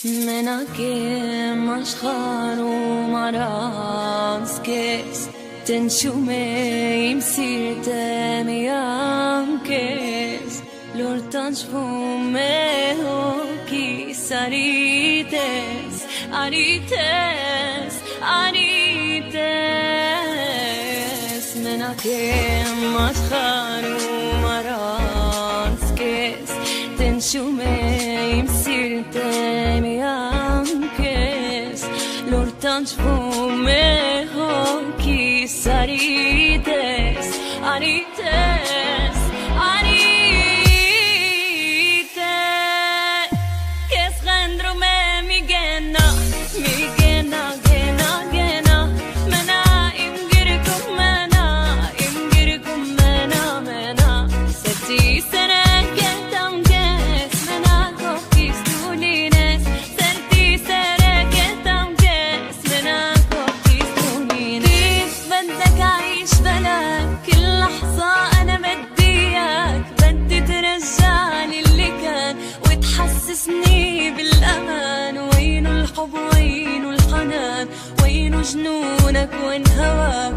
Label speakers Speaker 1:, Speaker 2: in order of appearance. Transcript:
Speaker 1: مناكي مشخار ومراس كيس تنشومي مسير تاميام كيس لورتانش فومي كيس أريتس أريتس أريتس مناكي مشخار ومراس كيس تنشومي مسير تاميام كيس لورتانش فومي كيس أريتس أريتس حسسني بالأمان. وين الحب وين الحنان وين جنونك وين هواك